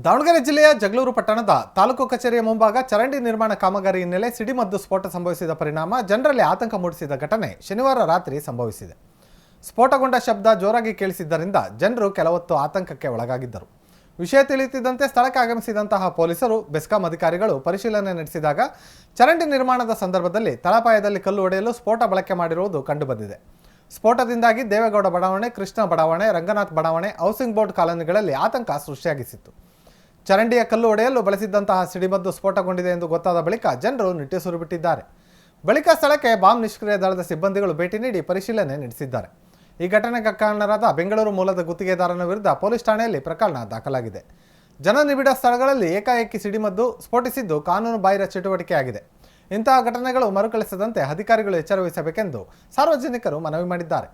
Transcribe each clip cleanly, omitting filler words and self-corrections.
ದಾವಣಗೆರೆ ಜಿಲ್ಲೆಯ ಜಗಳೂರು ಪಟ್ಟಣದ ತಾಲೂಕು ಕಚೇರಿಯ ಮುಂಭಾಗ ಚರಂಡಿ ನಿರ್ಮಾಣ ಕಾಮಗಾರಿ ಹಿನ್ನೆಲೆ ಸಿಡಿಮದ್ದು ಸ್ಫೋಟ ಸಂಭವಿಸಿದ ಪರಿಣಾಮ ಜನರಲ್ಲಿ ಆತಂಕ ಮೂಡಿಸಿದ ಘಟನೆ ಶನಿವಾರ ರಾತ್ರಿ ಸಂಭವಿಸಿದೆ. ಸ್ಫೋಟಗೊಂಡ ಶಬ್ದ ಜೋರಾಗಿ ಕೇಳಿಸಿದ್ದರಿಂದ ಜನರು ಕೆಲವೊತ್ತು ಆತಂಕಕ್ಕೆ ಒಳಗಾಗಿದ್ದರು. ವಿಷಯ ತಿಳಿಯುತ್ತಿದ್ದಂತೆ ಸ್ಥಳಕ್ಕೆ ಆಗಮಿಸಿದಂತಹ ಪೊಲೀಸರು, ಬೆಸ್ಕಾಂ ಅಧಿಕಾರಿಗಳು ಪರಿಶೀಲನೆ ನಡೆಸಿದಾಗ ಚರಂಡಿ ನಿರ್ಮಾಣದ ಸಂದರ್ಭದಲ್ಲಿ ತಳಪಾಯದಲ್ಲಿ ಕಲ್ಲು ಒಡೆಯಲು ಸ್ಫೋಟ ಬಳಕೆ ಮಾಡಿರುವುದು ಕಂಡುಬಂದಿದೆ. ಸ್ಫೋಟದಿಂದಾಗಿ ದೇವೇಗೌಡ ಬಡಾವಣೆ, ಕೃಷ್ಣ ಬಡಾವಣೆ, ರಂಗನಾಥ್ ಬಡಾವಣೆ, ಹೌಸಿಂಗ್ ಬೋರ್ಡ್ ಕಾಲೋನಿಗಳಲ್ಲಿ ಆತಂಕ ಸೃಷ್ಟಿಯಾಗಿಸಿತ್ತು. ಚರಂಡಿಯ ಕಲ್ಲು ಒಡೆಯಲು ಬಳಸಿದ್ದಂತಹ ಸಿಡಿಮದ್ದು ಸ್ಫೋಟಗೊಂಡಿದೆ ಎಂದು ಗೊತ್ತಾದ ಬಳಿಕ ಜನರು ನಿಟ್ಟುಸಿರು ಬಿಟ್ಟಿದ್ದಾರೆ. ಬಳಿಕ ಸ್ಥಳಕ್ಕೆ ಬಾಂಬ್ ನಿಷ್ಕ್ರಿಯ ದಳದ ಸಿಬ್ಬಂದಿಗಳು ಭೇಟಿ ನೀಡಿ ಪರಿಶೀಲನೆ ನಡೆಸಿದ್ದಾರೆ. ಈ ಘಟನೆಗೆ ಕಾರಣರಾದ ಬೆಂಗಳೂರು ಮೂಲದ ಗುತ್ತಿಗೆದಾರನ ವಿರುದ್ಧ ಪೊಲೀಸ್ ಠಾಣೆಯಲ್ಲಿ ಪ್ರಕರಣ ದಾಖಲಾಗಿದೆ. ಜನನಿಬಿಡ ಸ್ಥಳಗಳಲ್ಲಿ ಏಕಾಏಕಿ ಸಿಡಿಮದ್ದು ಸ್ಫೋಟಿಸಿದ್ದು ಕಾನೂನು ಬಾಹಿರ ಚಟುವಟಿಕೆಯಾಗಿದೆ. ಇಂತಹ ಘಟನೆಗಳು ಮರುಕಳಿಸದಂತೆ ಅಧಿಕಾರಿಗಳು ಎಚ್ಚರ ವಹಿಸಬೇಕೆಂದು ಸಾರ್ವಜನಿಕರು ಮನವಿ ಮಾಡಿದ್ದಾರೆ.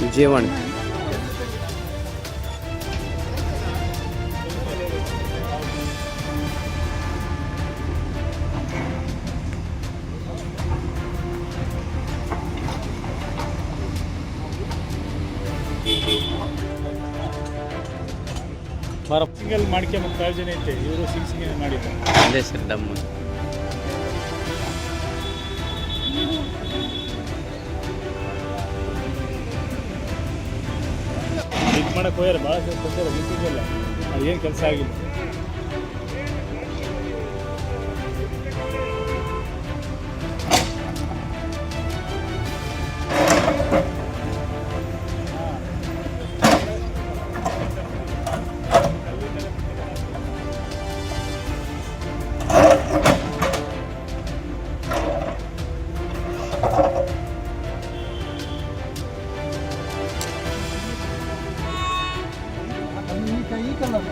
ವಿಜಯವಾಣಿ ಸಿಂಗಲ್ ಮಾಡ್ಕೊಂಬ ಪ್ರಯೋಜನ ಐತೆ. ಇವರು ಸಿಂಗಲ್ ಮಾಡಿದ್ದಾರೆ ಅದೇ ಸರ್ ಡಮ್ಮ ಇದು ಮಾಡಕ್ಕೆ ಹೋಗ್ಯಾರ. ಭಾಳ ಸರ್ ನಿಂತಿದ್ದಲ್ಲ, ಏನು ಕೆಲಸ ಆಗಿಲ್ಲ. ಈ ಕಲರ್